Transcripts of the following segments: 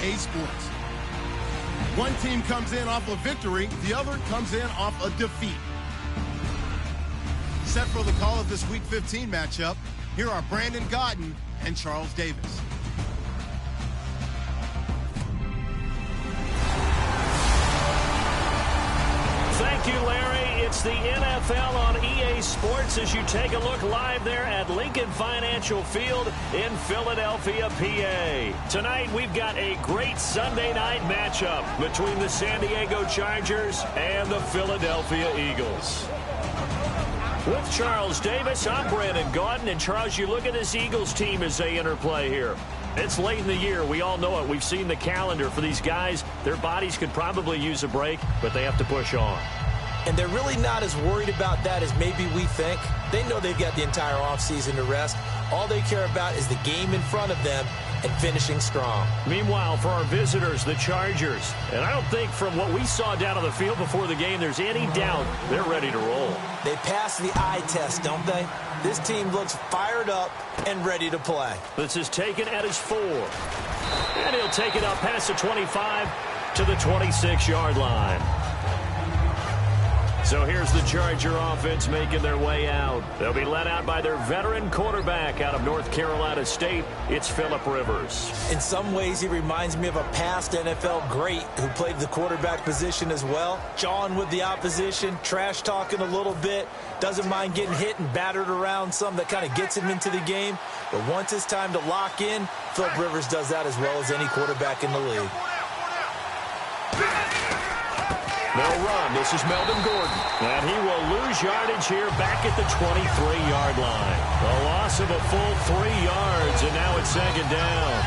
EA Sports. One team comes in off a victory, the other comes in off a defeat. Set for the call of this Week 15 matchup, here are Brandon Gaudin and Charles Davis. Thank you, Larry. It's the NFL on EA Sports as you take a look live there at Lincoln Financial Field in Philadelphia, PA. Tonight, we've got a great Sunday night matchup between the San Diego Chargers and the Philadelphia Eagles. With Charles Davis, I'm Brandon Gaudin. And, Charles, you look at this Eagles team as they interplay here. It's late in the year. We all know it. We've seen the calendar for these guys. Their bodies could probably use a break, but they have to push on. And they're really not as worried about that as maybe we think. They know they've got the entire offseason to rest. All they care about is the game in front of them and finishing strong. Meanwhile, for our visitors, the Chargers. And I don't think from what we saw down on the field before the game, there's any doubt they're ready to roll. They pass the eye test, don't they? This team looks fired up and ready to play. This is taken at his 4. And he'll take it up past the 25 to the 26-yard line. So here's the Charger offense making their way out. They'll be led out by their veteran quarterback out of North Carolina State. It's Phillip Rivers. In some ways, he reminds me of a past NFL great who played the quarterback position as well. Jawing with the opposition, trash talking a little bit, doesn't mind getting hit and battered around some. That kind of gets him into the game. But once it's time to lock in, Phillip Rivers does that as well as any quarterback in the league. They'll run. This is Melvin Gordon. And he will lose yardage here back at the 23-yard line. A loss of a full 3 yards, and now it's second down.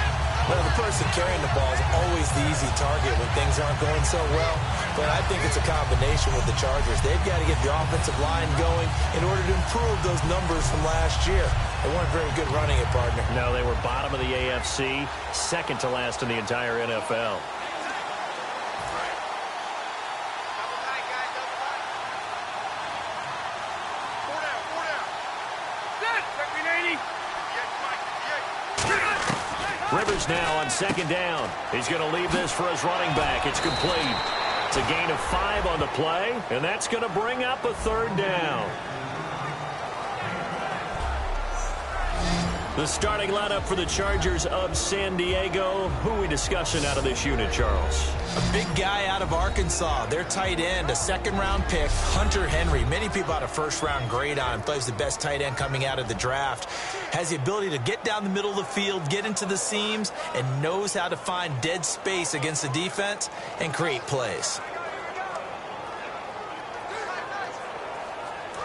Well, the person carrying the ball is always the easy target when things aren't going so well. But I think it's a combination with the Chargers. They've got to get the offensive line going in order to improve those numbers from last year. They weren't very good running it, partner. No, they were bottom of the AFC, second to last in the entire NFL. Rivers now on second down. He's going to leave this for his running back. It's complete. It's a gain of 5 on the play, and that's going to bring up a third down. The starting lineup for the Chargers of San Diego. Who are we discussing out of this unit, Charles? A big guy out of Arkansas. Their tight end, a second-round pick, Hunter Henry. Many people had a first-round grade on him. Plays the best tight end coming out of the draft. Has the ability to get down the middle of the field, get into the seams, and knows how to find dead space against the defense and create plays.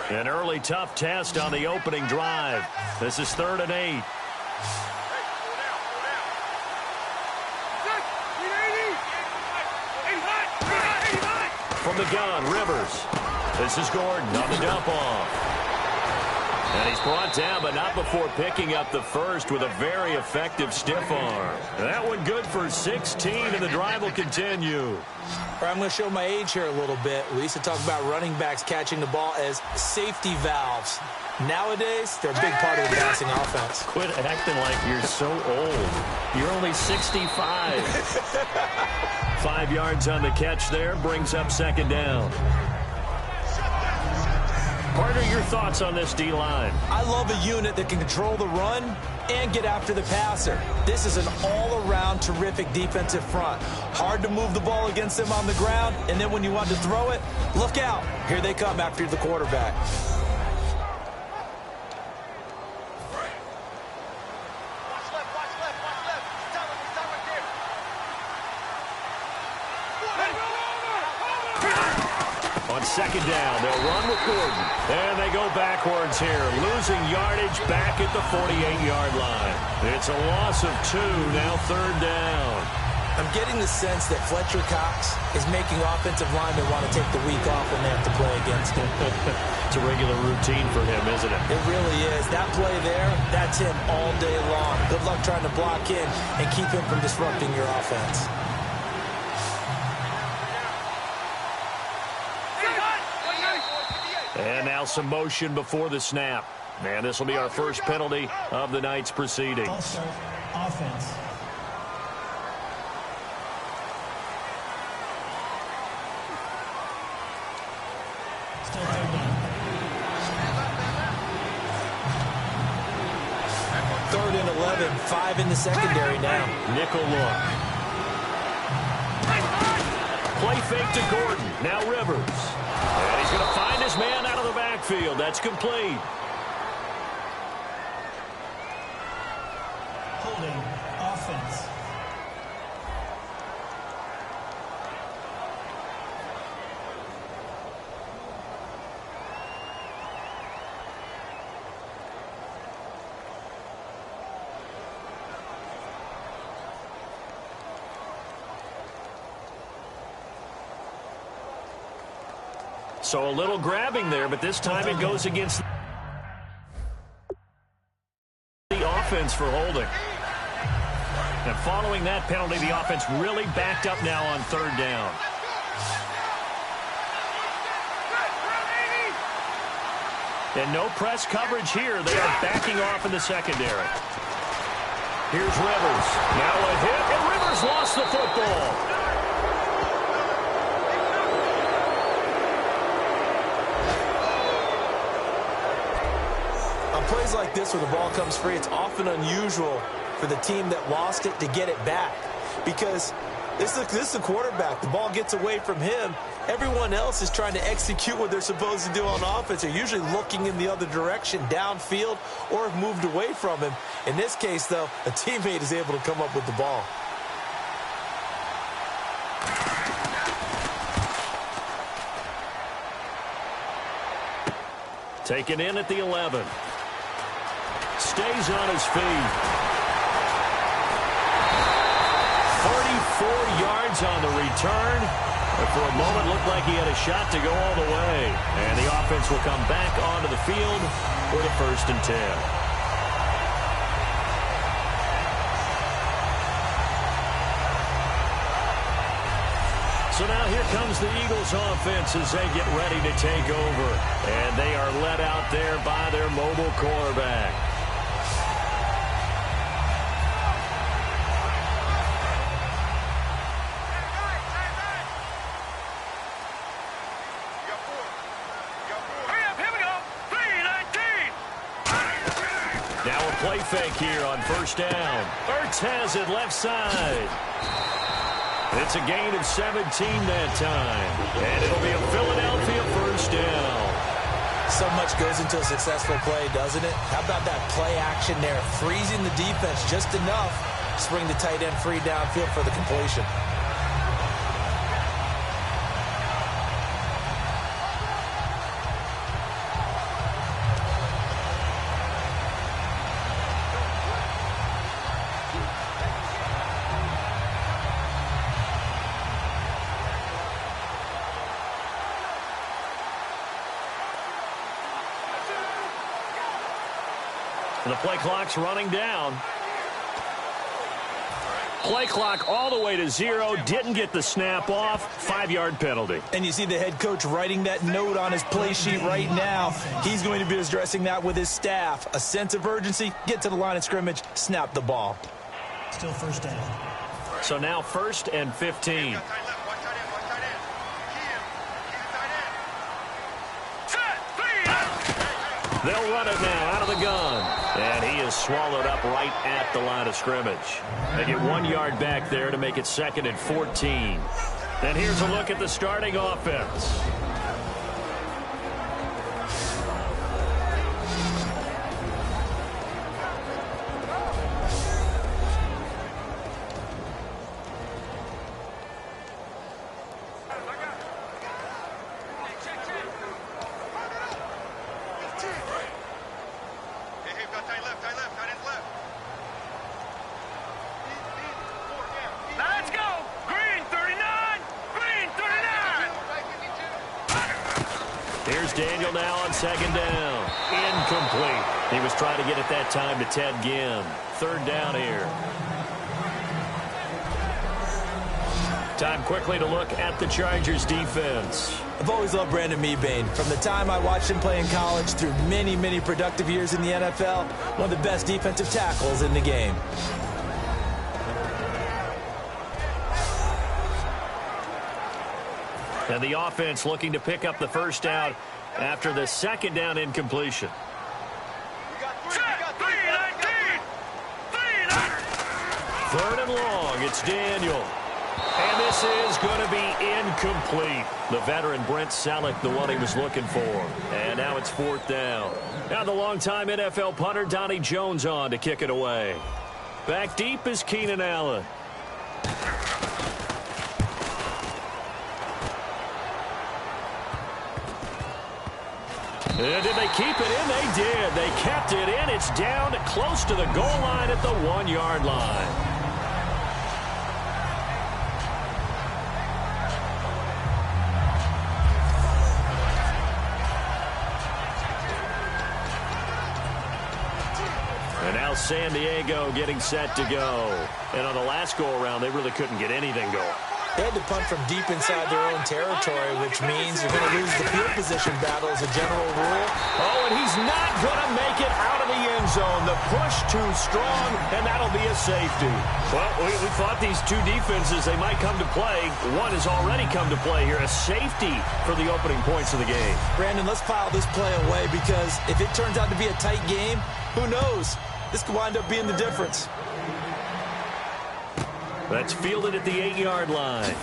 An early tough test on the opening drive. This is 3rd and 8. From the gun, Rivers. This is Gordon on the dump off. And he's brought down, but not before picking up the first with a very effective stiff arm. That one good for 16, and the drive will continue. I'm going to show my age here a little bit. We used to talk about running backs catching the ball as safety valves. Nowadays, they're a big part of the passing offense. Quit acting like you're so old. You're only 65. 5 yards on the catch there, brings up second down. Partner, your thoughts on this D-line? I love a unit that can control the run and get after the passer. This is an all-around terrific defensive front. Hard to move the ball against them on the ground, and then when you want to throw it, look out. Here they come after the quarterback. On second down, they'll run with Gordon. And they go backwards here, losing yardage back at the 48-yard line. It's a loss of 2, now 3rd down. I'm getting the sense that Fletcher Cox is making offensive linemen want to take the week off when they have to play against him. It's a regular routine for him, isn't it? It really is. That play there, that's him all day long. Good luck trying to block in and keep him from disrupting your offense. And now some motion before the snap. And this will be our first penalty of the night's proceedings. Also, offense. and 5 in the secondary now. Nickel look. Play fake to Gordon. Now Rivers. And he's going to find his man out of the backfield. That's complete. Holding offense. So a little grabbing there, but this time it goes against the offense for holding. And following that penalty, the offense really backed up now on third down. And no press coverage here. They are backing off in the secondary. Here's Rivers. Now a hit, and Rivers lost the football. Plays like this where the ball comes free, it's often unusual for the team that lost it to get it back, because this is the quarterback. The ball gets away from him. Everyone else is trying to execute what they're supposed to do on offense. They're usually looking in the other direction, downfield, or have moved away from him. In this case, though, a teammate is able to come up with the ball. Taken in at the 11. Stays on his feet. 44 yards on the return. But for a moment, looked like he had a shot to go all the way. And the offense will come back onto the field for the 1st and 10. So now here comes the Eagles offense as they get ready to take over. And they are led out there by their mobile quarterback. Now a play fake here on 1st down. Ertz has it left side. It's a gain of 17 that time. And it'll be a Philadelphia 1st down. So much goes into a successful play, doesn't it? How about that play action there? Freezing the defense just enough to bring the tight end free downfield for the completion. The play clock's running down. Play clock all the way to 0. Didn't get the snap off. 5-yard penalty. And you see the head coach writing that note on his play sheet right now. He's going to be addressing that with his staff. A sense of urgency. Get to the line of scrimmage. Snap the ball. Still 1st down. So now 1st and 15. They'll run it now out of the gun. And he is swallowed up right at the line of scrimmage. They get 1 yard back there to make it 2nd and 14. And here's a look at the starting offense. Daniel now on 2nd down. Incomplete. He was trying to get it that time to Ted Ginn. 3rd down here. Time quickly to look at the Chargers defense. I've always loved Brandon Mebane. From the time I watched him play in college through many, many productive years in the NFL, one of the best defensive tackles in the game. And the offense looking to pick up the 1st down after the 2nd down incompletion. Third and long. It's Daniel. And this is going to be incomplete. The veteran Brent Selleck, the one he was looking for. And now it's fourth down. Now the longtime NFL punter Donnie Jones on to kick it away. Back deep is Keenan Allen. And did they keep it in? They did. They kept it in. It's down close to the goal line at the 1-yard line. And now San Diego getting set to go. And on the last go-around, they really couldn't get anything going. They had to punt from deep inside their own territory, which means you're going to lose the field position battle as a general rule. Oh, and he's not going to make it out of the end zone. The push too strong, and that'll be a safety. Well, we thought these two defenses, they might come to play. One has already come to play here, a safety for the opening points of the game. Brandon, let's file this play away because if it turns out to be a tight game, who knows? This could wind up being the difference. That's fielded at the 8-yard line.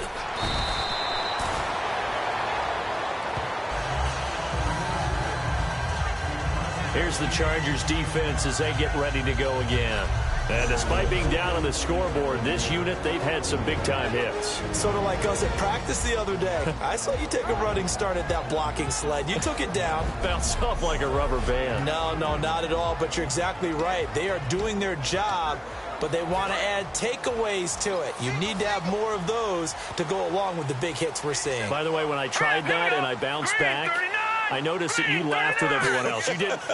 Here's the Chargers defense as they get ready to go again. And despite being down on the scoreboard, this unit, they've had some big-time hits. Sort of like us at practice the other day. I saw you take a running start at that blocking sled. You took it down. Bounced off like a rubber band. No, not at all, but you're exactly right. They are doing their job, but they want to add takeaways to it. You need to have more of those to go along with the big hits we're seeing. By the way, when I tried that and I bounced back, I noticed that you laughed with everyone else.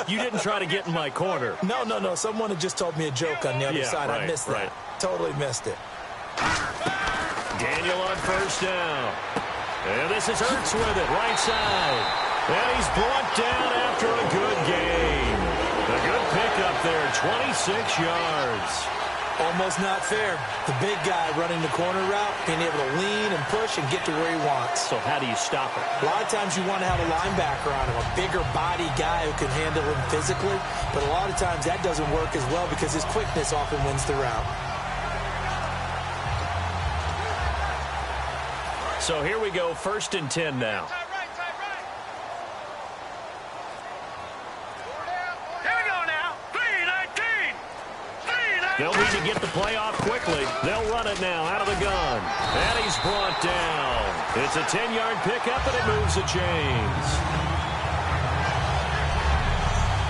You didn't try to get in my corner. No. Someone had just told me a joke on the other side. Right, I missed that. Totally missed it. Daniel on first down. And this is Ertz with it, right side. And he's brought down after a good game. A good pickup there, 26 yards. Almost not fair. The big guy running the corner route, being able to lean and push and get to where he wants. So how do you stop it? A lot of times you want to have a linebacker on him, a bigger body guy who can handle him physically. But a lot of times that doesn't work as well because his quickness often wins the route. So here we go, 1st and 10 now. They'll need to get the play off quickly. They'll run it now out of the gun. And he's brought down. It's a 10-yard pickup, and it moves the chains.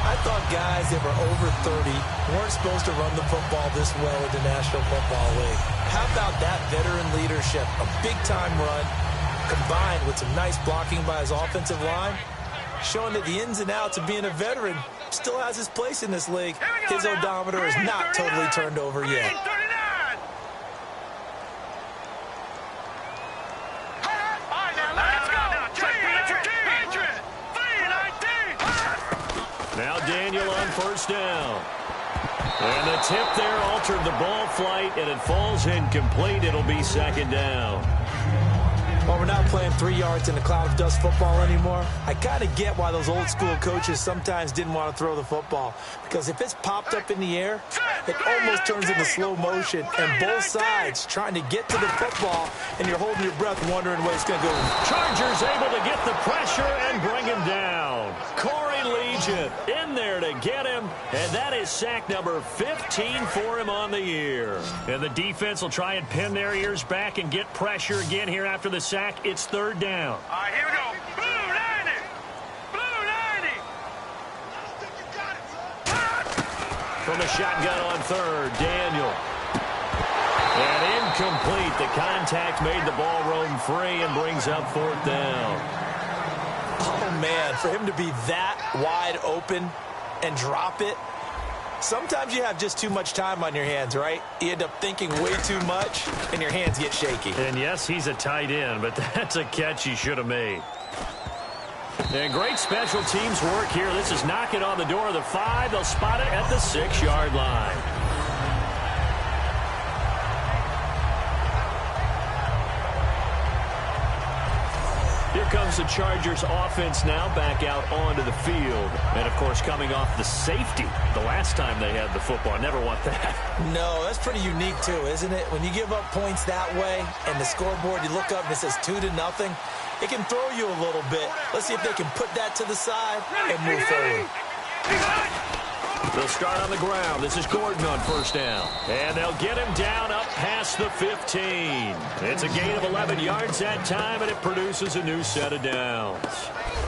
I thought guys that were over 30 weren't supposed to run the football this well in the National Football League. How about that veteran leadership? A big-time run combined with some nice blocking by his offensive line, showing that the ins and outs of being a veteran still has his place in this league. His odometer is not totally turned over yet. Now Daniel on first down. And the tip there altered the ball flight, and it falls incomplete. It'll be 2nd down. Well, we're not playing 3 yards in a cloud of dust football anymore. I kind of get why those old school coaches sometimes didn't want to throw the football. Because if it's popped up in the air, it almost turns into slow motion. And both sides trying to get to the football, and you're holding your breath wondering where it's going to go. Chargers able to get the pressure and bring him down. Corey Legion in there to get him. And that is sack number 15 for him on the year. And the defense will try and pin their ears back and get pressure again here after the sack. It's 3rd down. All right, here we go. Blue 90. Blue 90. From the shotgun on 3rd, Daniel. And incomplete. The contact made the ball roam free and brings up 4th down. Oh, man, for him to be that wide open and drop it. Sometimes you have just too much time on your hands, right? You end up thinking way too much, and your hands get shaky. And yes, he's a tight end, but that's a catch he should have made. And great special teams work here. This is knocking on the door of the 5. They'll spot it at the 6-yard line. Here comes the Chargers offense now back out onto the field. And, of course, coming off the safety the last time they had the football. Never want that. No, that's pretty unique, too, isn't it? When you give up points that way and the scoreboard, you look up and it says 2-0, it can throw you a little bit. Let's see if they can put that to the side and move forward. They'll start on the ground. This is Gordon on first down. And they'll get him down up past the 15. It's a gain of 11 yards that time, and it produces a new set of downs.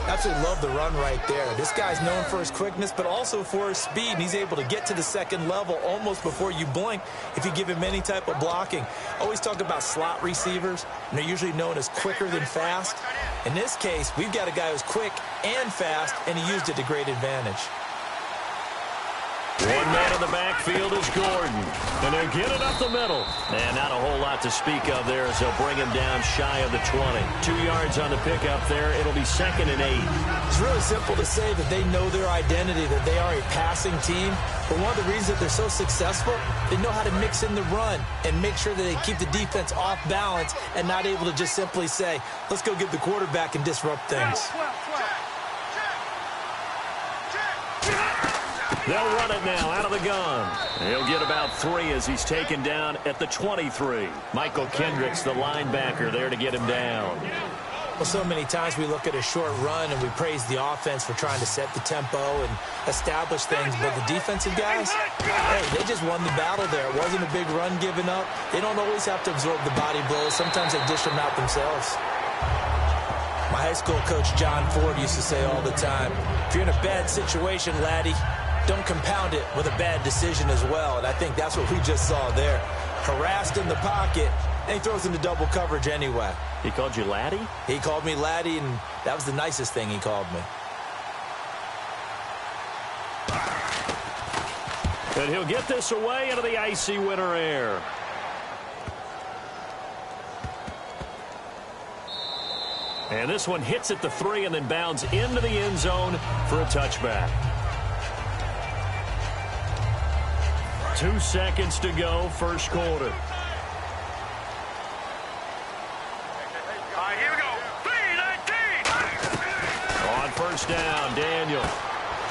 Absolutely love the run right there. This guy's known for his quickness, but also for his speed. And he's able to get to the second level almost before you blink if you give him any type of blocking. Always talk about slot receivers, and they're usually known as quicker than fast. In this case, we've got a guy who's quick and fast, and he used it to great advantage. One man in the backfield is Gordon. And they'll get it up the middle. And not a whole lot to speak of there as they'll bring him down shy of the 20. 2 yards on the pickup there. It'll be 2nd and 8. It's really simple to say that they know their identity, that they are a passing team. But one of the reasons that they're so successful, they know how to mix in the run and make sure that they keep the defense off balance and not able to just simply say, let's go get the quarterback and disrupt things. They'll run it now out of the gun. He'll get about 3 as he's taken down at the 23. Michael Kendricks, the linebacker, there to get him down. Well, so many times we look at a short run and we praise the offense for trying to set the tempo and establish things, but the defensive guys, hey, they just won the battle there. It wasn't a big run given up. They don't always have to absorb the body blows. Sometimes they dish them out themselves. My high school coach, John Ford, used to say all the time, if you're in a bad situation, laddie, don't compound it with a bad decision as well. And I think that's what we just saw there. Harassed in the pocket, and he throws into double coverage anyway. He called you laddie? He called me laddie, and that was the nicest thing he called me. And he'll get this away into the icy winter air. And this one hits at the 3 and then bounds into the end zone for a touchback. 2 seconds to go, first quarter. All right, here we go. 3-19. On first down, Daniel.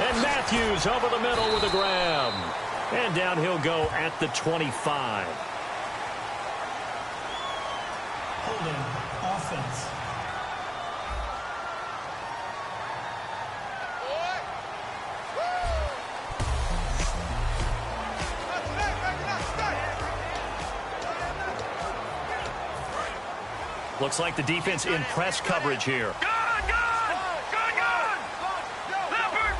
And Matthews over the middle with a grab. And down he'll go at the 25. Holding offense. Looks like the defense in press coverage here. Gone! Leopard!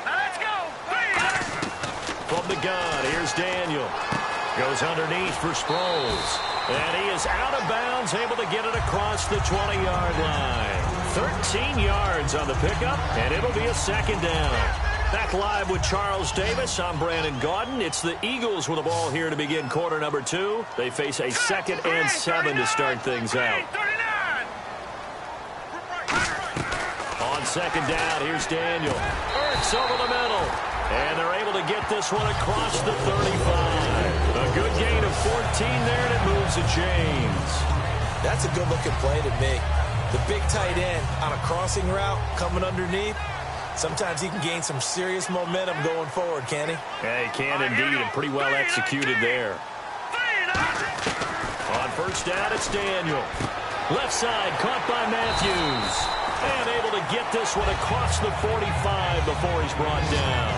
Now let's go! From the gun, here's Daniel. Goes underneath for Sproles. And he is out of bounds, able to get it across the 20-yard line. 13 yards on the pickup, and it'll be a 2nd down. Back live with Charles Davis. I'm Brandon Gaudin. It's the Eagles with the ball here to begin quarter number 2. They face a 2nd and 7 to start things out. On 2nd down, here's Daniel. Ertz over the middle. And they're able to get this one across the 35. A good gain of 14 there, and it moves the chains. That's a good-looking play to me. The big tight end on a crossing route coming underneath. Sometimes he can gain some serious momentum going forward, can he? Yeah, he can indeed, and pretty well executed there. On first down, it's Daniel. Left side, caught by Matthews. And able to get this one across the 45 before he's brought down.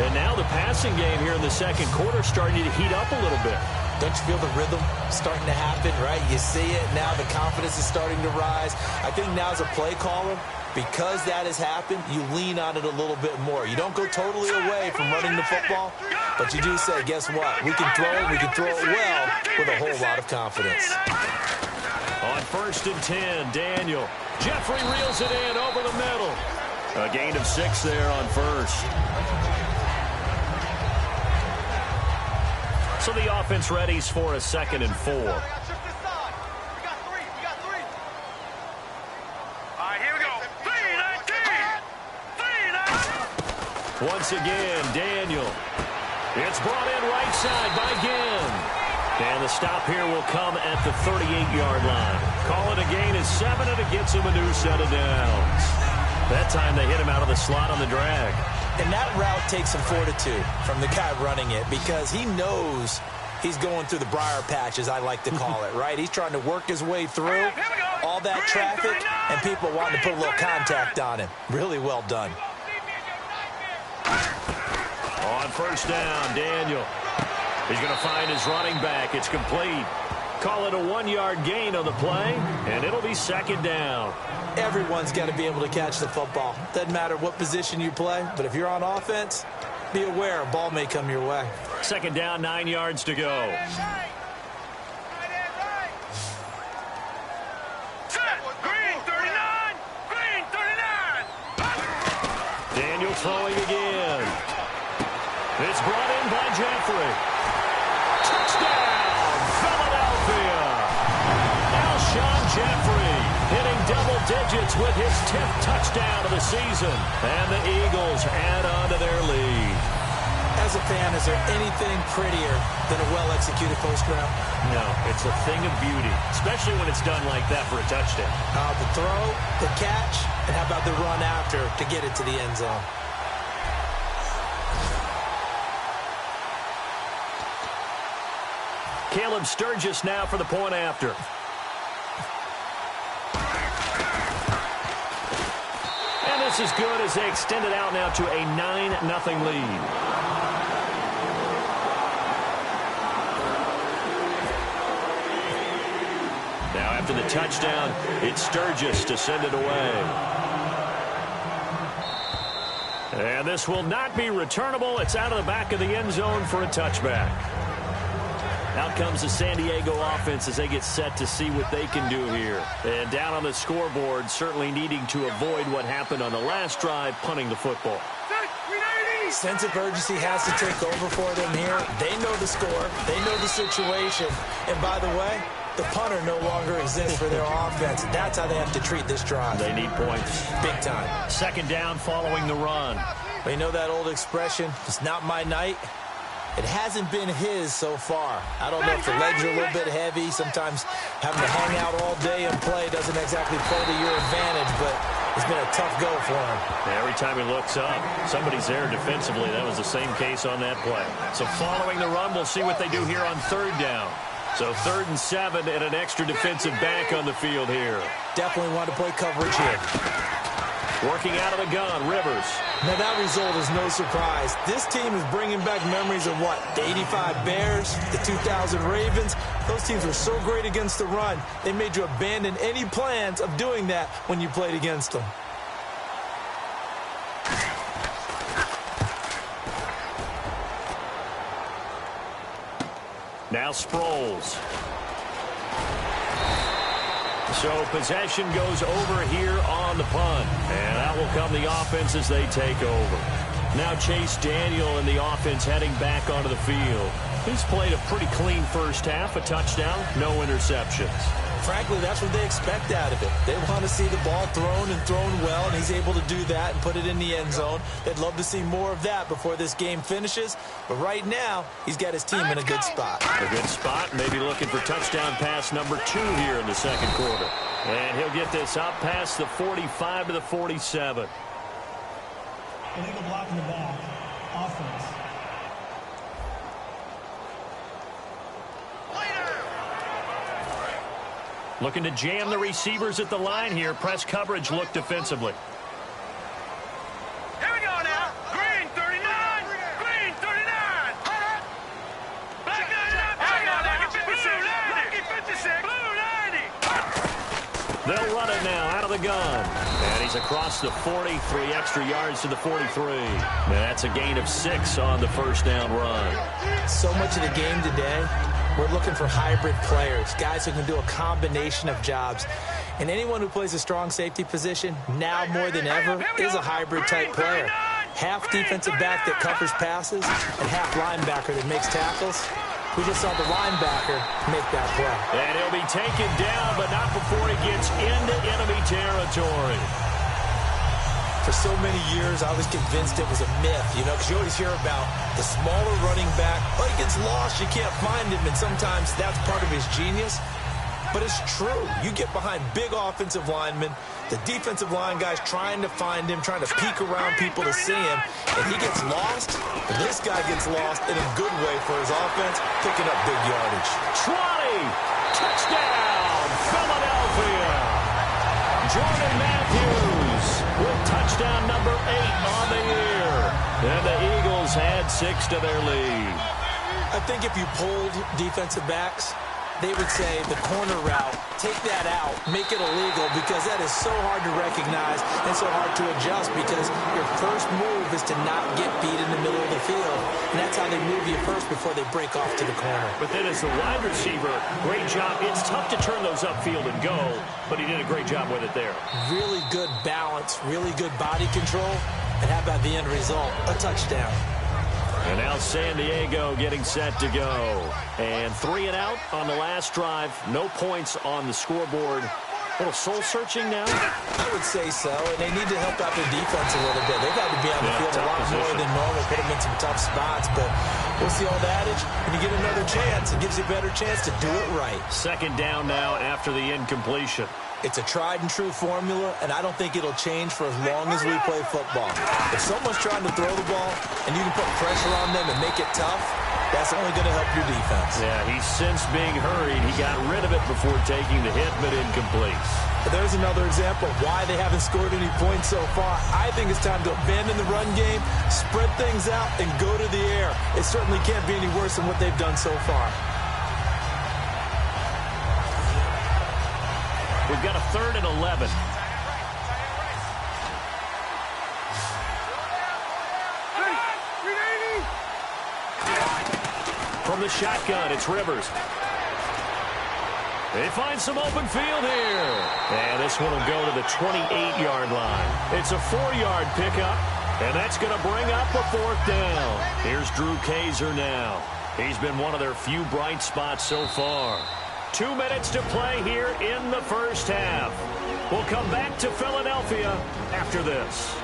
And now the passing game here in the second quarter starting to heat up a little bit. Don't you feel the rhythm starting to happen, right? You see it, now the confidence is starting to rise. I think now as a play caller, because that has happened, you lean on it a little bit more. You don't go totally away from running the football, but you do say, guess what? We can throw it well with a whole lot of confidence. On 1st and 10, Daniel. Jeffrey reels it in over the middle. A gain of 6 there on first. So the offense readies for a 2nd and 4. Once again, Daniel. It's brought in right side by Ginn. And the stop here will come at the 38-yard line. Call it a gain of 7, and it gets him a new set of downs. That time they hit him out of the slot on the drag. And that route takes some fortitude from the guy running it because he knows he's going through the briar patch, as I like to call it, right? He's trying to work his way through all that traffic, and people wanting to put a little contact on him. Really well done. On first down, Daniel. He's going to find his running back. It's complete. Call it a 1-yard gain on the play, and it'll be second down. Everyone's got to be able to catch the football. Doesn't matter what position you play, but if you're on offense, be aware a ball may come your way. Second down, 9 yards to go. Daniel throwing again. It's brought in by Jeffrey. Touchdown, Philadelphia. Alshon Jeffrey hitting double digits with his 10th touchdown of the season. And the Eagles add on to their lead. As a fan, is there anything prettier than a well-executed post route? No, it's a thing of beauty, especially when it's done like that for a touchdown. The throw, the catch, and how about the run after to get it to the end zone? Caleb Sturgis now for the point after. And this is good as they extend it out now to a 9-0 lead. Now after the touchdown, it's Sturgis to send it away. And this will not be returnable. It's out of the back of the end zone for a touchback. Out comes the San Diego offense as they get set to see what they can do here. And down on the scoreboard, certainly needing to avoid what happened on the last drive, punting the football. Sense of urgency has to take over for them here. They know the score. They know the situation. And by the way, the punter no longer exists for their offense. That's how they have to treat this drive. They need points. Big time. Second down following the run. They know that old expression, it's not my night. It hasn't been his so far. I don't know if the legs are a little bit heavy. Sometimes having to hang out all day and play doesn't exactly play to your advantage, but it's been a tough go for him. Every time he looks up, somebody's there defensively. That was the same case on that play. So following the run, we'll see what they do here on third down. So 3rd and 7 and an extra defensive back on the field here. Definitely want to play coverage here. Working out of the gun, Rivers. Now that result is no surprise. This team is bringing back memories of what? The 85 Bears, the 2000 Ravens. Those teams were so great against the run. They made you abandon any plans of doing that when you played against them. Now Sproles. So possession goes over here on the punt. And out will come the offense as they take over. Now Chase Daniel and the offense heading back onto the field. He's played a pretty clean first half, a touchdown, no interceptions. Frankly, that's what they expect out of it. They want to see the ball thrown and thrown well, and he's able to do that and put it in the end zone. They'd love to see more of that before this game finishes. But right now, he's got his team in a good spot. A good spot, maybe looking for touchdown pass number 2 here in the second quarter. And he'll get this out past the 45 to the 47. Illegal block in the back. Offense. Looking to jam the receivers at the line here. Press coverage look defensively. Here we go now. Green 39. Green 39. Black 99. Black 56. Blue 90. They'll run it now out of the gun. And he's across the 40, 3 extra yards to the 43. And that's a gain of 6 on the first down run. So much of the game today, we're looking for hybrid players, guys who can do a combination of jobs. And anyone who plays a strong safety position, now more than ever, is a hybrid-type player. Half defensive back that covers passes and half linebacker that makes tackles. We just saw the linebacker make that play. And he'll be taken down, but not before he gets into enemy territory. For so many years, I was convinced it was a myth, because you always hear about the smaller running back. Oh, he gets lost, you can't find him, and sometimes that's part of his genius. But it's true. You get behind big offensive linemen, the defensive line guys trying to find him, trying to peek around people to see him, and he gets lost, and this guy gets lost in a good way for his offense, picking up big yardage. 20! Touchdown, Philadelphia! Jordan Matthews with touchdown number 8 on the year. And the Eagles add 6 to their lead. I think if you pulled defensive backs, they would say the corner route, take that out, make it illegal, because that is so hard to recognize and so hard to adjust, because your first move is to not get beat in the middle of the field, and that's how they move you first before they break off to the corner. But then as a wide receiver, great job. It's tough to turn those upfield and go, but he did a great job with it there. Really good balance, really good body control, and how about the end result? A touchdown. And now San Diego getting set to go. And 3 and out on the last drive. No points on the scoreboard. A little soul-searching now? I would say so, and they need to help out their defense a little bit. They've had to be on the field a lot more than normal, put them in some tough spots. But what's the old adage? When you get another chance, it gives you a better chance to do it right. Second down now after the incompletion. It's a tried-and-true formula, and I don't think it'll change for as long as we play football. If someone's trying to throw the ball and you can put pressure on them and make it tough, that's only going to help your defense. Yeah, he's since being hurried. He got rid of it before taking the hit, but incomplete. But there's another example of why they haven't scored any points so far. I think it's time to abandon the run game, spread things out, and go to the air. It certainly can't be any worse than what they've done so far. We've got a 3rd and 11. From the shotgun, it's Rivers. They find some open field here. And this one will go to the 28-yard line. It's a 4-yard pickup, and that's going to bring up a 4th down. Here's Drew Kaiser now. He's been one of their few bright spots so far. 2 minutes to play here in the first half. We'll come back to Philadelphia after this.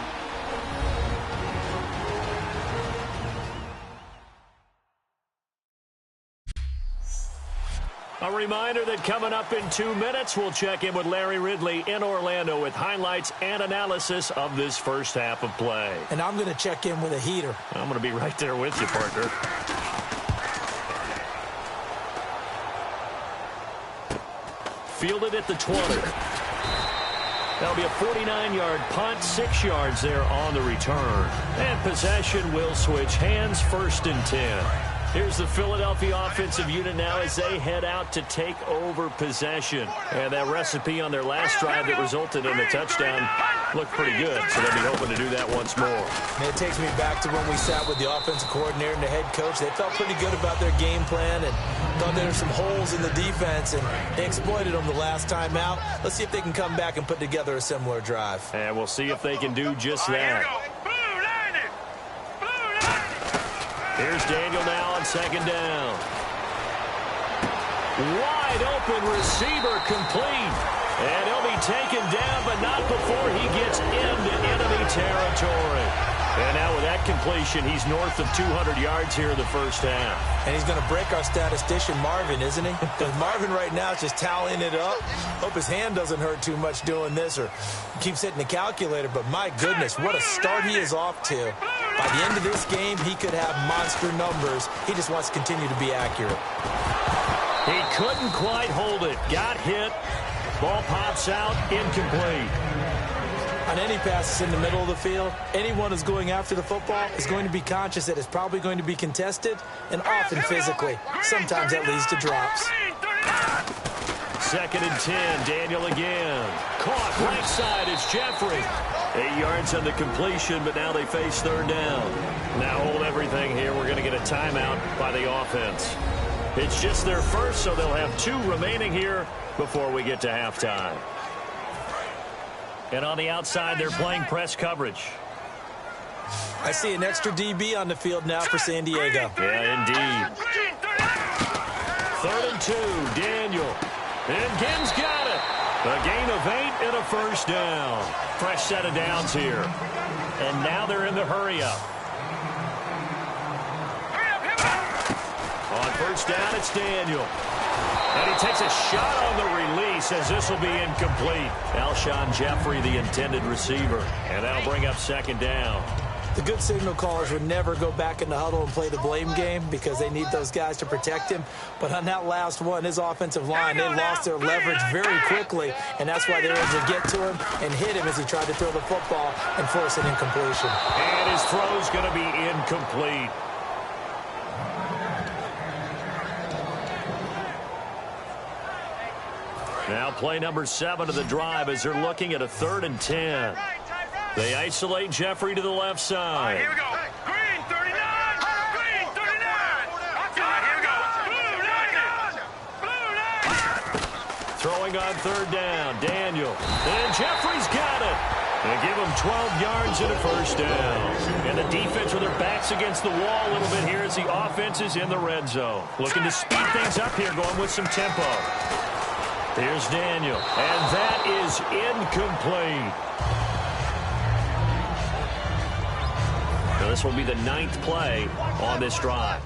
A reminder that coming up in 2 minutes, we'll check in with Larry Ridley in Orlando with highlights and analysis of this first half of play. And I'm going to check in with a heater. I'm going to be right there with you, partner. Fielded at the 20. That'll be a 49-yard punt, 6 yards there on the return. And possession will switch hands, 1st and 10. Here's the Philadelphia offensive unit now as they head out to take over possession. And that recipe on their last drive that resulted in a touchdown looked pretty good, so they'll be hoping to do that once more. And it takes me back to when we sat with the offensive coordinator and the head coach. They felt pretty good about their game plan and thought there were some holes in the defense, and they exploited them the last time out. Let's see if they can come back and put together a similar drive. And we'll see if they can do just that. Here's Daniel now on 2nd down. Wide open receiver complete. And he'll be taken down, but not before he gets into enemy territory. And now with that completion, he's north of 200 yards here in the first half. And he's going to break our statistician Marvin, isn't he? Because Marvin right now is just tallying it up. Hope his hand doesn't hurt too much doing this or keeps hitting the calculator. But my goodness, what a start he is off to. By the end of this game, he could have monster numbers. He just wants to continue to be accurate. He couldn't quite hold it. Got hit. Ball pops out. Incomplete. On any passes in the middle of the field, anyone who's going after the football is going to be conscious that it's probably going to be contested and often physically. Sometimes that leads to drops. 2nd and 10. Daniel again. Caught right side. It's Jeffrey. 8 yards on the completion, but now they face 3rd down. Now hold everything here. We're going to get a timeout by the offense. It's just their first, so they'll have 2 remaining here before we get to halftime. And on the outside, they're playing press coverage. I see an extra DB on the field now for San Diego. Yeah, indeed. 3rd and 2, Daniel. And Gibbs got it. A gain of 8 and a first down. Fresh set of downs here. And now they're in the hurry-up. On first down, it's Daniel. And he takes a shot on the release as this will be incomplete. Alshon Jeffrey, the intended receiver. And that'll bring up second down. The good signal callers would never go back in the huddle and play the blame game because they need those guys to protect him. But on that last one, his offensive line, they lost their leverage very quickly, and that's why they were able to get to him and hit him as he tried to throw the football and force an incompletion. And his throw's going to be incomplete. Now play number 7 of the drive as they're looking at a 3rd and 10. They isolate Jeffrey to the left side. Here we go. Green 39. Green 39. Here we go. Blue 90. Blue 90. Throwing on 3rd down. Daniel. And Jeffrey's got it. They give him 12 yards and a first down. And the defense with their backs against the wall a little bit here as the offense is in the red zone. Looking to speed things up here, going with some tempo. Here's Daniel. And that is incomplete. Now this will be the 9th play on this drive.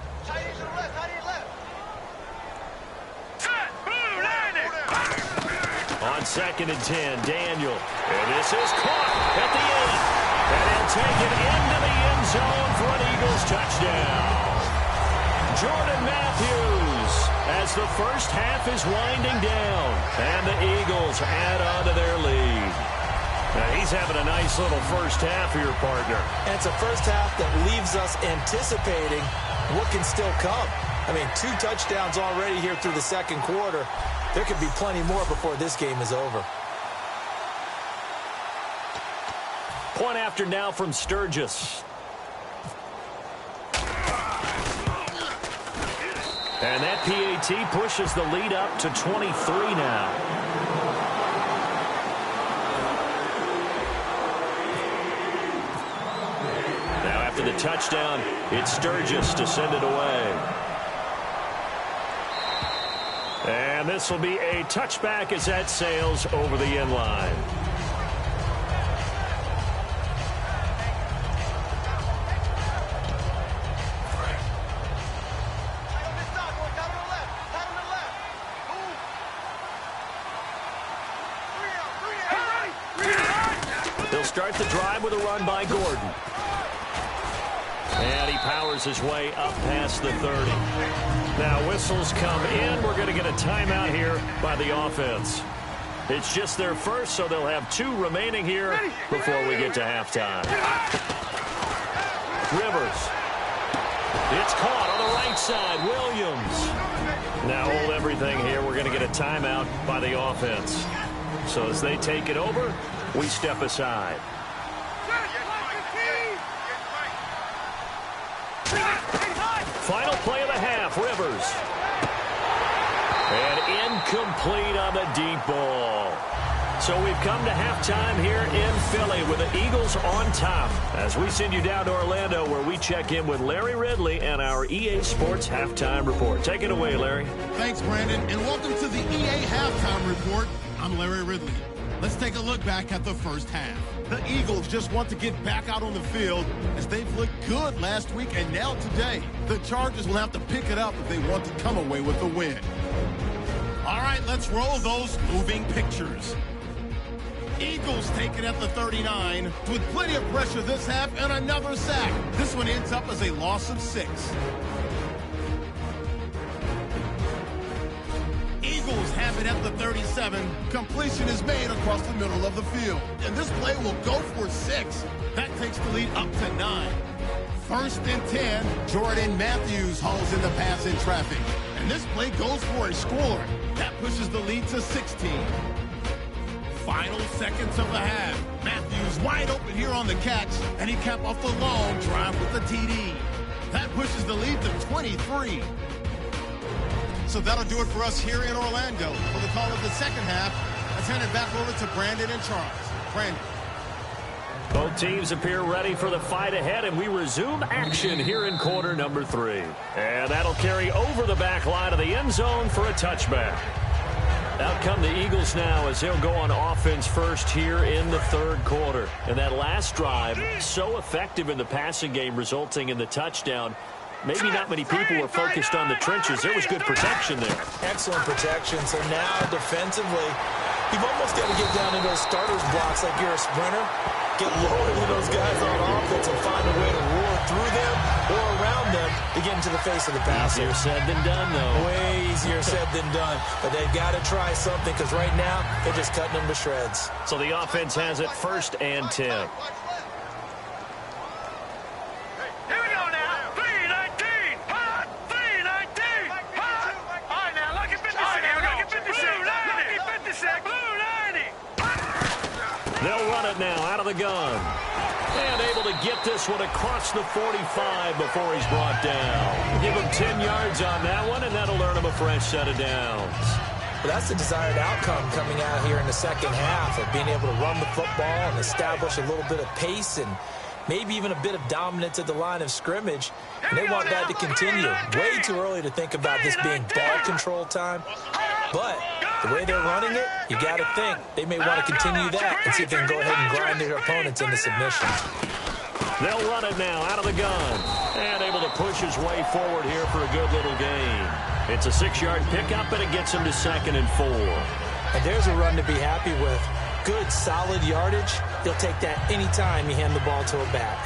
On 2nd and 10, Daniel. And this is caught at the 8. And he'll take it into the end zone for an Eagles touchdown. Jordan Matthews as the first half is winding down. And the Eagles add on to their lead. Now he's having a nice little first half here, partner. And it's a first half that leaves us anticipating what can still come. I mean, 2 touchdowns already here through the second quarter. There could be plenty more before this game is over. Point after now from Sturgis. And that PAT pushes the lead up to 23 now. After the touchdown, it's Sturgis to send it away. And this will be a touchback as that sails over the end line. They'll start the drive with a run by Gordon. And he powers his way up past the 30. Now whistles come in. We're going to get a timeout here by the offense. It's just their first, so they'll have 2 remaining here before we get to halftime. Rivers. It's caught on the right side. Williams. Now hold everything here. We're going to get a timeout by the offense. So as they take it over, we step aside. Final play of the half, Rivers. And incomplete on the deep ball. So we've come to halftime here in Philly with the Eagles on top. As we send you down to Orlando where we check in with Larry Ridley and our EA Sports Halftime Report. Take it away, Larry. Thanks, Brandon, and welcome to the EA Halftime Report. I'm Larry Ridley. Let's take a look back at the first half. The Eagles just want to get back out on the field as they've looked good last week and now today. The Chargers will have to pick it up if they want to come away with a win. All right, let's roll those moving pictures. Eagles take it at the 39 with plenty of pressure this half and another sack. This one ends up as a loss of 6. Eagles have it at the 37. Completion is made across the middle of the field. And this play will go for 6. That takes the lead up to 9. 1st and 10. Jordan Matthews hauls in the pass in traffic. And this play goes for a score. That pushes the lead to 16. Final seconds of the half. Matthews wide open here on the catch. And he capped off the long drive with the TD. That pushes the lead to 23. So that'll do it for us here in Orlando. For the call of the second half, let's hand it back over to Brandon and Charles. Brandon. Both teams appear ready for the fight ahead, and we resume action here in quarter number 3. And that'll carry over the back line of the end zone for a touchback. Out come the Eagles now as they'll go on offense first here in the third quarter. And that last drive, so effective in the passing game, resulting in the touchdown. Maybe not many people were focused on the trenches. There was good protection there. Excellent protection. So now defensively, you've almost got to get down in those starters blocks like you're a sprinter. Get lower than those guys on offense and find a way to roar through them or around them to get into the face of the passer. Easier said than done, though. Way easier said than done. But they've got to try something because right now they're just cutting them to shreds. So the offense has it 1st and 10. Here we go now. 3-19. 3-19. All right, now, look at 56. Look at 56. Look at 56. Blue 90. They'll run it now out of the gun. And able to get this one across the 45 before he's brought down. Give him 10 yards on that one, and that'll earn him a fresh set of downs. But that's the desired outcome coming out here in the second half of being able to run the football and establish a little bit of pace and maybe even a bit of dominance at the line of scrimmage. And they want that to continue. Way too early to think about this being ball control time. But the way they're running it, you got to think they may want to continue that and see if they can go ahead and grind their opponents into submission. They'll run it now out of the gun. And able to push his way forward here for a good little gain. It's a 6-yard pickup, and it gets him to 2nd and 4. And there's a run to be happy with. Good, solid yardage. He'll take that anytime you hand the ball to a back.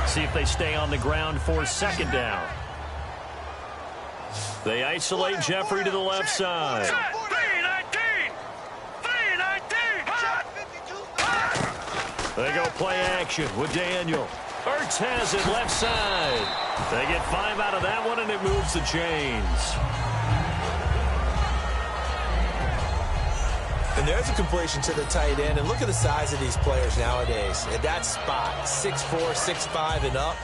See if they stay on the ground for 2nd down. They isolate Jeffrey to the left side. 3-19. 3-19. They go play action with Daniel. Ertz has it left side. They get 5 out of that one, and it moves the chains. And there's a completion to the tight end. And look at the size of these players nowadays. At that spot, 6'4", 6'5", and up.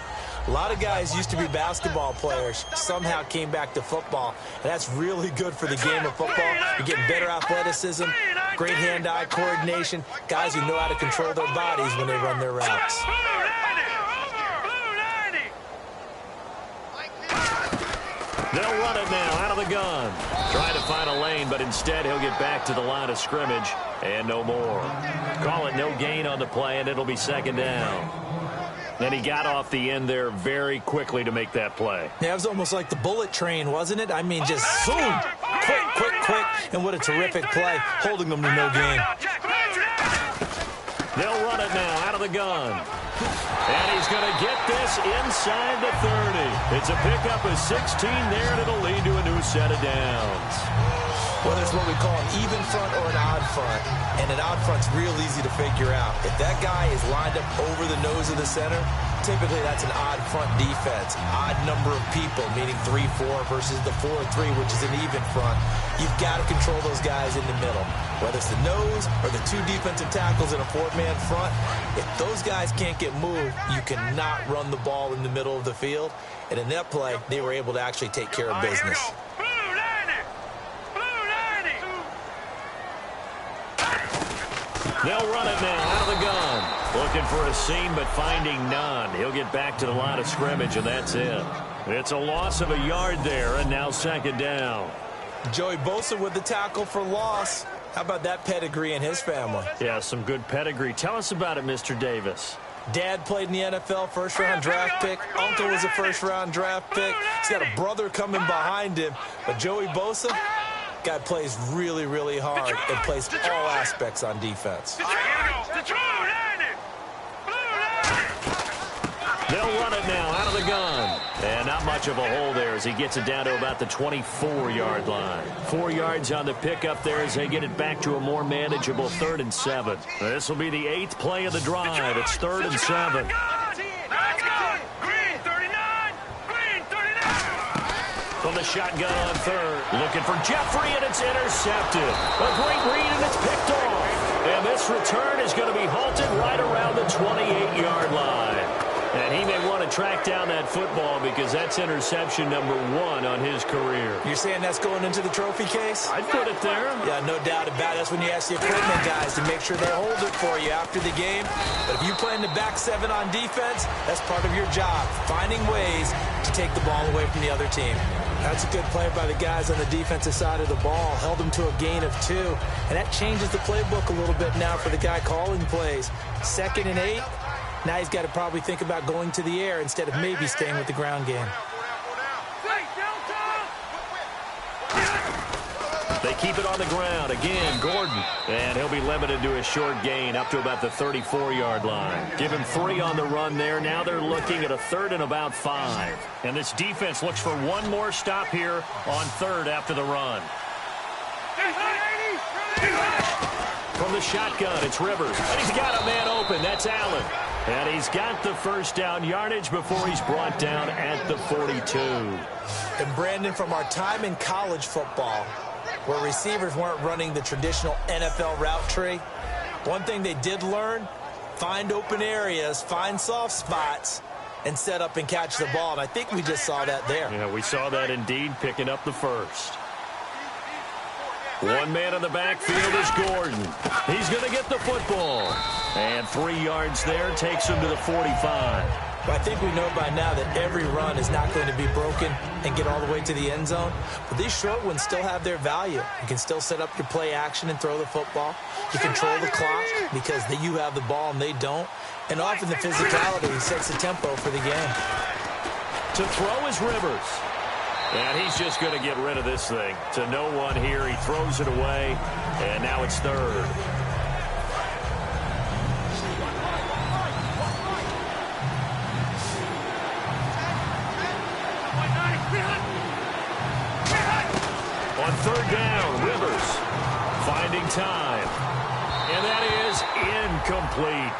A lot of guys used to be basketball players, somehow came back to football. And that's really good for the game of football. You're getting better athleticism, great hand-eye coordination, guys who know how to control their bodies when they run their routes. They'll run it now out of the gun. Trying to find a lane, but instead he'll get back to the line of scrimmage and no more. Call it no gain on the play, and it'll be 2nd down. Then he got off the end there very quickly to make that play. Yeah, it was almost like the bullet train, wasn't it? I mean, just zoom, quick, and what a terrific play, holding them to no gain. They'll run it now out of the gun. And he's going to get this inside the 30. It's a pickup of 16 there, and it'll lead to a new set of downs. Whether it's what we call an even front or an odd front, and an odd front's real easy to figure out. If that guy is lined up over the nose of the center, typically that's an odd front defense. Odd number of people, meaning 3-4 versus the 4-3, which is an even front. You've got to control those guys in the middle. Whether it's the nose or the 2 defensive tackles in a 4-man front, if those guys can't get moved, you cannot run the ball in the middle of the field. And in that play, they were able to actually take care of business. They'll run it now out of the gun. Looking for a seam, but finding none. He'll get back to the line of scrimmage, and that's it. It's a loss of a yard there, and now 2nd down. Joey Bosa with the tackle for loss. How about that pedigree in his family? Yeah, some good pedigree. Tell us about it, Mr. Davis. Dad played in the NFL, first-round draft pick. Uncle was a first-round draft pick. He's got a brother coming behind him. But Joey Bosa, guy plays really, really hard and plays all aspects on defense. They'll run it now out of the gun. And not much of a hole there as he gets it down to about the 24-yard line. 4 yards on the pickup there as they get it back to a more manageable 3rd and 7. This will be the 8th play of the drive. It's 3rd and 7. From the shotgun on 3rd. Looking for Jeffrey, and it's intercepted. A great read, and it's picked off. And this return is going to be halted right around the 28-yard line. And he may want to track down that football because that's interception number 1 on his career. You're saying that's going into the trophy case? I'd put it there. Yeah, no doubt about it. That's when you ask the equipment guys to make sure they hold it for you after the game. But if you play in the back 7 on defense, that's part of your job, finding ways to take the ball away from the other team. That's a good play by the guys on the defensive side of the ball. Held them to a gain of 2. And that changes the playbook a little bit now for the guy calling plays. 2nd and 8. Now he's got to probably think about going to the air instead of maybe staying with the ground game. They keep it on the ground. Again, Gordon. And he'll be limited to a short gain up to about the 34-yard line. Give him 3 on the run there. Now they're looking at a 3rd and about 5. And this defense looks for one more stop here on 3rd after the run. From the shotgun, it's Rivers. And he's got a man open. That's Allen. And he's got the first down yardage before he's brought down at the 42. And Brandon, from our time in college football, where receivers weren't running the traditional NFL route tree, one thing they did learn, find open areas, find soft spots, and set up and catch the ball. And I think we just saw that there. Yeah, we saw that indeed, picking up the first. One man in the backfield is Gordon. He's going to get the football. And 3 yards there takes him to the 45. But I think we know by now that every run is not going to be broken and get all the way to the end zone. But these short ones still have their value. You can still set up your play action and throw the football. You control the clock because you have the ball and they don't. And often the physicality sets the tempo for the game. To throw is Rivers. And he's just going to get rid of this thing. To no one here. He throws it away. And now it's 3rd. On 3rd down, Rivers finding time. And that is incomplete.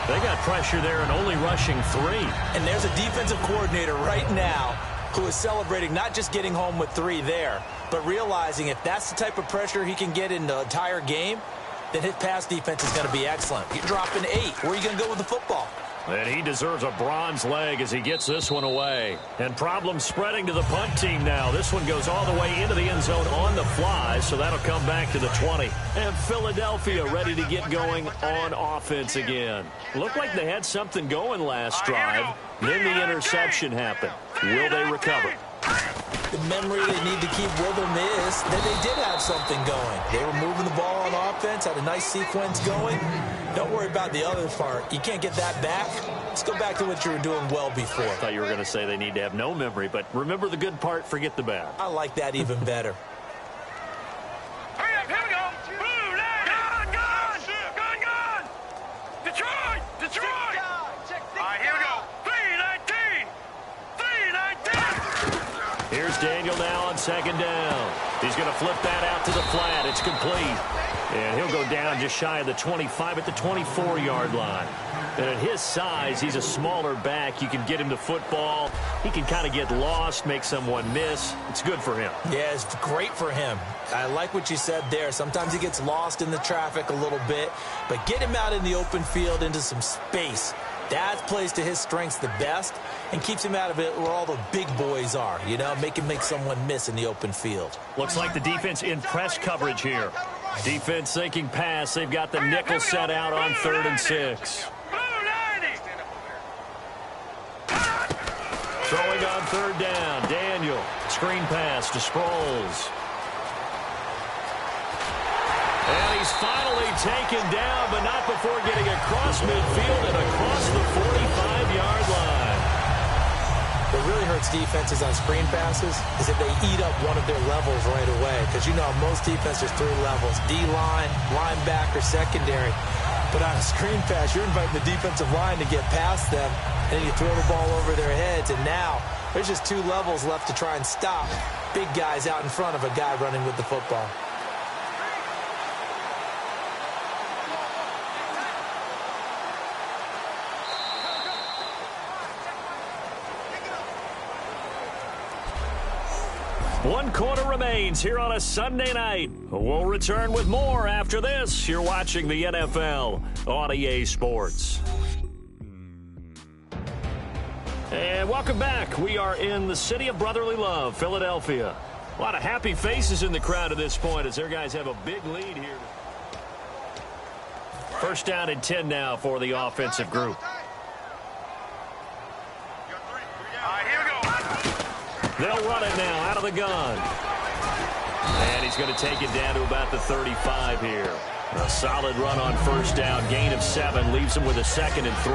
They got pressure there and only rushing 3. And there's a defensive coordinator right now who is celebrating not just getting home with 3 there, but realizing if that's the type of pressure he can get in the entire game, then his pass defense is going to be excellent. You're dropping 8. Where are you going to go with the football? And he deserves a bronze leg as he gets this one away. And problems spreading to the punt team now. This one goes all the way into the end zone on the fly, so that'll come back to the 20. And Philadelphia ready to get going on offense again. Looked like they had something going last drive. Then the interception happened. Will they recover? The memory they need to keep with them is that they did have something going. They were moving the ball on offense, had a nice sequence going. Don't worry about the other part. You can't get that back. Let's go back to what you were doing well before. I thought you were going to say they need to have no memory, but remember the good part, forget the bad. I like that even better. Hurry up, here we go. Blue line. Gone. Detroit. All right, here we go. 319. Here's Daniel now on 2nd down. He's going to flip that out to the flat. It's complete. And he'll go down just shy of the 25 at the 24-yard line. And at his size, he's a smaller back. You can get him the football. He can kind of get lost, make someone miss. It's good for him. Yeah, it's great for him. I like what you said there. Sometimes he gets lost in the traffic a little bit. But get him out in the open field into some space. That plays to his strengths the best and keeps him out of it where all the big boys are, you know, make someone miss in the open field. Looks like the defense in press coverage here. Defense sinking pass. They've got the nickel set out on 3rd and 6. Throwing on 3rd down. Daniel. Screen pass to Sproles. And he's finally taken down, but not before getting across midfield and across the 45-yard line. What really hurts defenses on screen passes is if they eat up one of their levels right away. Because you know most defenses, 3 levels. D-line, linebacker, secondary. But on a screen pass, you're inviting the defensive line to get past them. And then you throw the ball over their heads. And now there's just 2 levels left to try and stop big guys out in front of a guy running with the football. One quarter remains here on a Sunday night. We'll return with more after this. You're watching the NFL on EA Sports. And welcome back. We are in the city of brotherly love, Philadelphia. A lot of happy faces in the crowd at this point as their guys have a big lead here. 1st down and 10 now for the offensive group. All right, here we go. They'll run it now out of the gun. And he's going to take it down to about the 35 here. A solid run on first down. Gain of 7 leaves him with a 2nd and 3.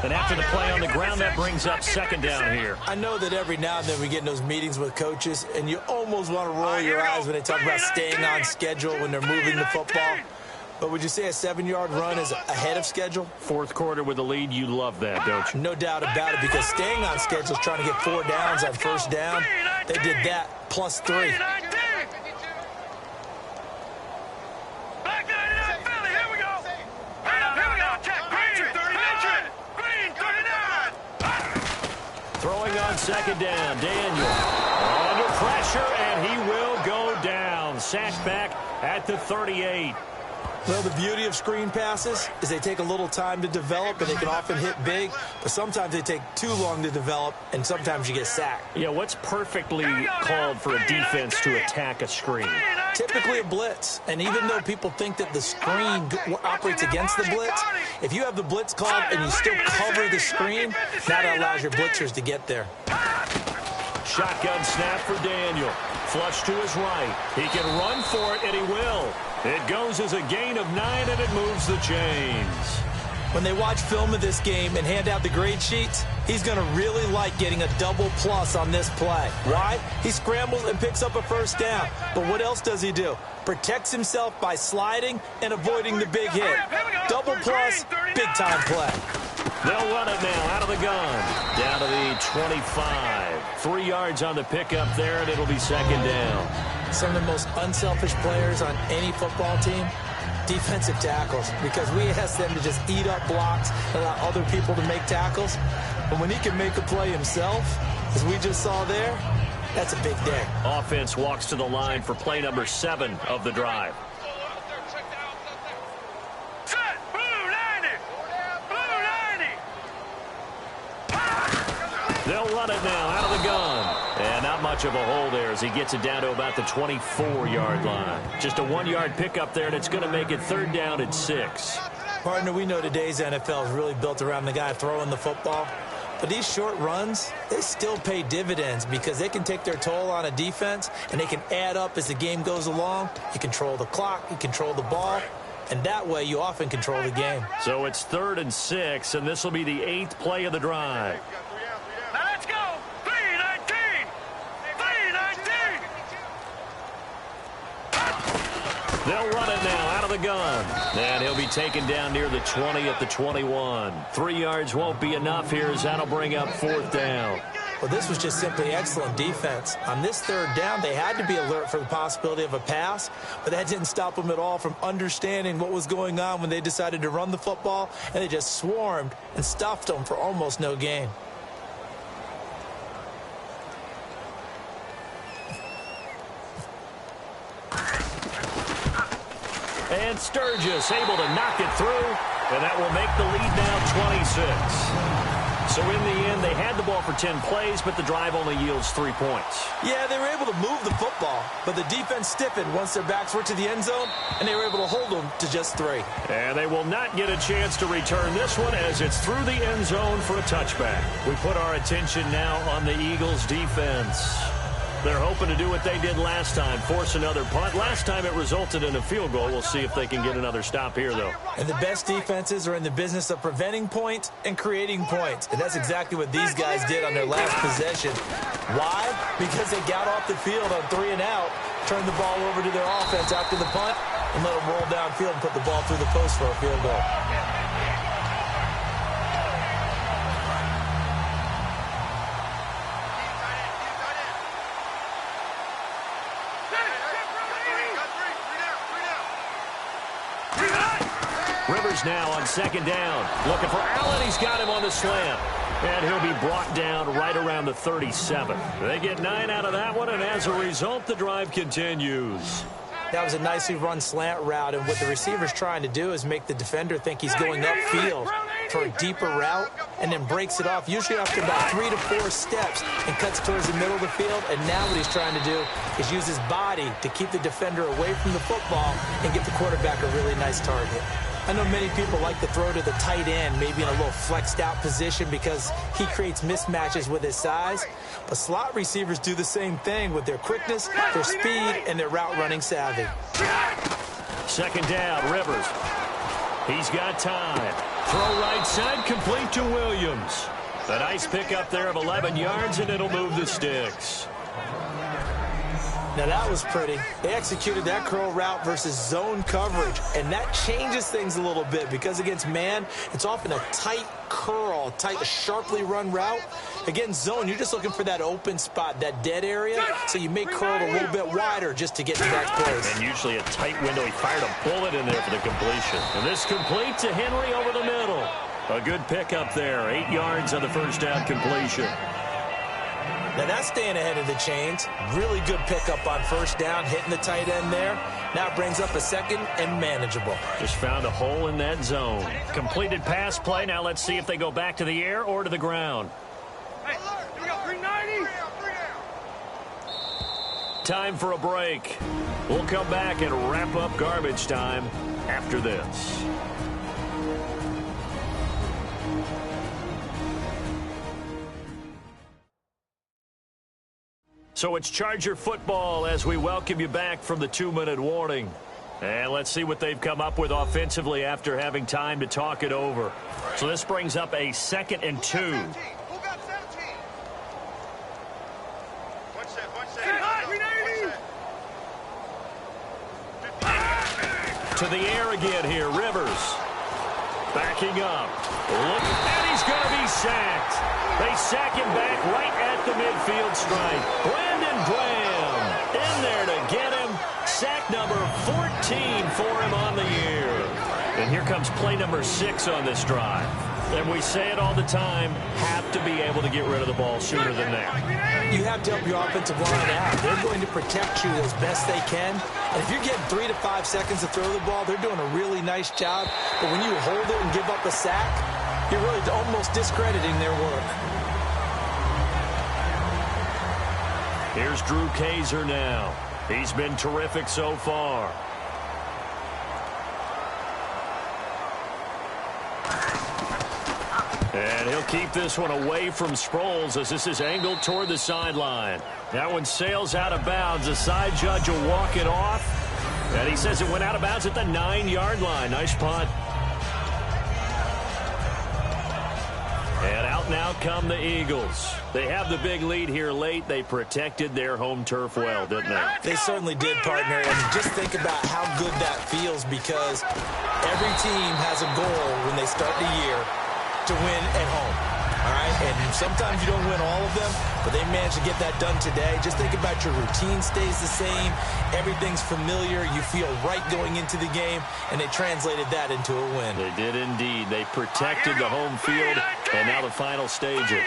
And after the play on the ground, that brings up 2nd down here. I know that every now and then we get in those meetings with coaches, and you almost want to roll your eyes when they talk about staying on schedule when they're moving the football. But would you say a 7-yard run is ahead of schedule? Fourth quarter with the lead, you love that, don't you? No doubt about it, because staying on schedule is trying to get 4 downs on first down. They did that plus 3. Throwing on 2nd down, Daniel under pressure, and he will go down. Sacked back at the 38. Well, the beauty of screen passes is they take a little time to develop, and they can often hit big, but sometimes they take too long to develop, and sometimes you get sacked. Yeah, what's perfectly called for a defense to attack a screen? Typically a blitz, and even though people think that the screen operates against the blitz, if you have the blitz called and you still cover the screen, that allows your blitzers to get there. Shotgun snap for Daniel. Flush to his right. He can run for it, and he will. It goes as a gain of 9, and it moves the chains. When they watch film of this game and hand out the grade sheets, he's going to really like getting a double plus on this play. Why? He scrambles and picks up a first down. But what else does he do? Protects himself by sliding and avoiding the big hit. Double plus, big-time play. They'll run it now out of the gun. Down to the 25. 3 yards on the pickup there, and it'll be 2nd down. Some of the most unselfish players on any football team, defensive tackles, because we ask them to just eat up blocks and allow other people to make tackles. But when he can make a play himself, as we just saw there, that's a big day. Offense walks to the line for play number 7 of the drive. They'll run it now out of the gun. And not much of a hole there as he gets it down to about the 24-yard line. Just a 1-yard pickup there, and it's going to make it 3rd down and 6. Partner, we know today's NFL is really built around the guy throwing the football. But these short runs, they still pay dividends because they can take their toll on a defense, and they can add up as the game goes along. You control the clock, you control the ball, and that way you often control the game. So it's 3rd and 6, and this will be the 8th play of the drive. Now let's go. 3-19. 3-19. They'll run it now out of the gun. And he'll be taken down near the 20 at the 21. 3 yards won't be enough here as that'll bring up 4th down. Well, this was just simply excellent defense. On this 3rd down, they had to be alert for the possibility of a pass, but that didn't stop them at all from understanding what was going on when they decided to run the football, and they just swarmed and stuffed them for almost no gain. And Sturgis able to knock it through, and that will make the lead now 26. So in the end, they had the ball for 10 plays, but the drive only yields 3 points. Yeah, they were able to move the football, but the defense stiffened once their backs were to the end zone, and they were able to hold them to just 3. And they will not get a chance to return this one as it's through the end zone for a touchback. We put our attention now on the Eagles' defense. They're hoping to do what they did last time, force another punt. Last time it resulted in a field goal. We'll see if they can get another stop here, though. And the best defenses are in the business of preventing points and creating points. And that's exactly what these guys did on their last possession. Why? Because they got off the field on 3 and out, turned the ball over to their offense after the punt, and let them roll downfield and put the ball through the post for a field goal. Rivers now on 2nd down. Looking for Allen. He's got him on the slant. And he'll be brought down right around the 37. They get 9 out of that one, and as a result, the drive continues. That was a nicely run slant route, and what the receiver's trying to do is make the defender think he's going upfield for a deeper route, and then breaks it off, usually after about 3 to 4 steps, and cuts towards the middle of the field. And now what he's trying to do is use his body to keep the defender away from the football and get the quarterback a really nice target. I know many people like to throw to the tight end, maybe in a little flexed out position because he creates mismatches with his size. But slot receivers do the same thing with their quickness, their speed, and their route running savvy. Second down, Rivers. He's got time. Throw right side, complete to Williams. A nice pickup there of 11 yards, and it'll move the sticks. Now that was pretty. They executed that curl route versus zone coverage, and that changes things a little bit because against man, it's often a tight curl, tight, sharply run route. Against zone, you're just looking for that open spot, that dead area, so you may curl it a little bit wider just to get to that place. And usually a tight window. He fired a bullet in there for the completion. And this complete to Henry over the middle. A good pickup there, 8 yards on the first down completion. Now that's staying ahead of the chains. Really good pickup on first down, hitting the tight end there. Now it brings up a second and manageable. Just found a hole in that zone. Completed pass play. Now let's see if they go back to the air or to the ground. Hey, we got 390. Time for a break. We'll come back and wrap up garbage time after this. So it's Charger football as we welcome you back from the 2-minute warning. And let's see what they've come up with offensively after having time to talk it over. So this brings up a 2nd and 2. Who got 17? What's that? To the air again here, Rivers. Backing up. Look, and he's going to be sacked. They sack him back right at the midfield stripe. Brandon Graham in there to get him. Sack number 14 for him on the year. And here comes play number 6 on this drive. And we say it all the time, have to be able to get rid of the ball sooner than that. You have to help your offensive line out. They're going to protect you as best they can. And if you're getting 3 to 5 seconds to throw the ball, they're doing a really nice job. But when you hold it and give up a sack, you're really almost discrediting their work. Here's Drew Kaiser now. He's been terrific so far. And he'll keep this one away from Sproles as this is angled toward the sideline. That one sails out of bounds. The side judge will walk it off. And he says it went out of bounds at the 9-yard line. Nice punt. And out now come the Eagles. They have the big lead here late. They protected their home turf well, didn't they? They certainly did, partner. And just think about how good that feels because every team has a goal when they start the year to win at home. All right? And sometimes you don't win all of them, but they managed to get that done today. Just think about your routine stays the same. Everything's familiar. You feel right going into the game, and they translated that into a win. They did indeed. They protected the home field, and now the final stages.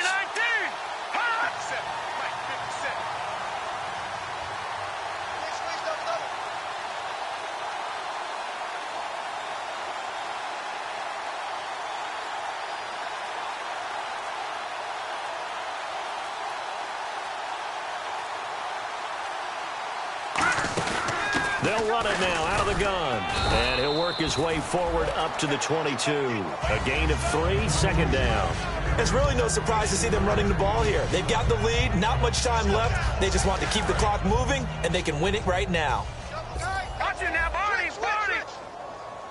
They'll run it now out of the gun. And he'll work his way forward up to the 22. A gain of 3, second down. It's really no surprise to see them running the ball here. They've got the lead, not much time left. They just want to keep the clock moving, and they can win it right now. Watch it now, Barney.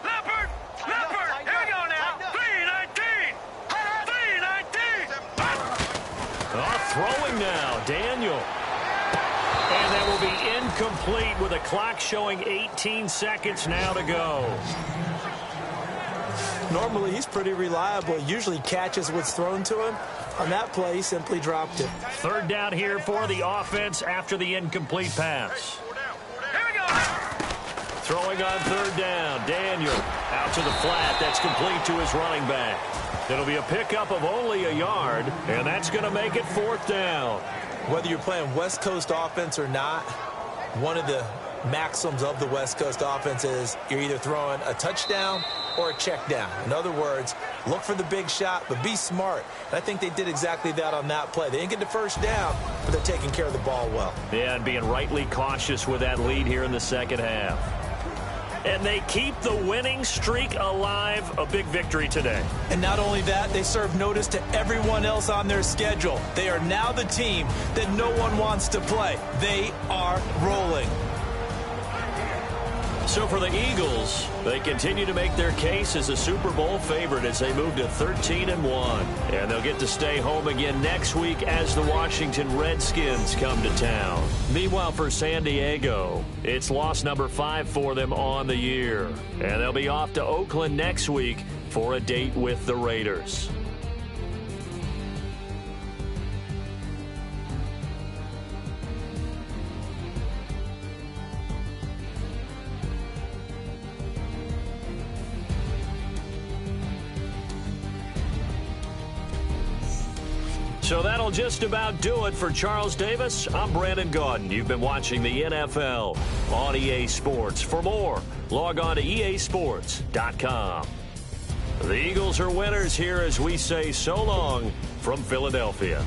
Leopard. Here we go now. 319. 319. Throwing now, Daniel. And that will be incomplete with a clock showing 18 seconds now to go. Normally, he's pretty reliable. He usually catches what's thrown to him. On that play, he simply dropped it. Third down here for the offense after the incomplete pass. Here we go. Throwing on third down, Daniel out to the flat. That's complete to his running back. It'll be a pickup of only a yard, and that's going to make it 4th down. Whether you're playing West Coast offense or not, one of the maxims of the West Coast offense is you're either throwing a touchdown or a check down. In other words, look for the big shot, but be smart. And I think they did exactly that on that play. They didn't get the first down, but they're taking care of the ball well. Yeah, and being rightly cautious with that lead here in the second half. And they keep the winning streak alive. A big victory today. And not only that, they serve notice to everyone else on their schedule. They are now the team that no one wants to play. They are rolling. So for the Eagles, they continue to make their case as a Super Bowl favorite as they move to 13-1. And they'll get to stay home again next week as the Washington Redskins come to town. Meanwhile, for San Diego, it's loss number 5 for them on the year. And they'll be off to Oakland next week for a date with the Raiders. So that'll just about do it for Charles Davis. I'm Brandon Gaudin. You've been watching the NFL on EA Sports. For more, log on to easports.com. The Eagles are winners here as we say so long from Philadelphia.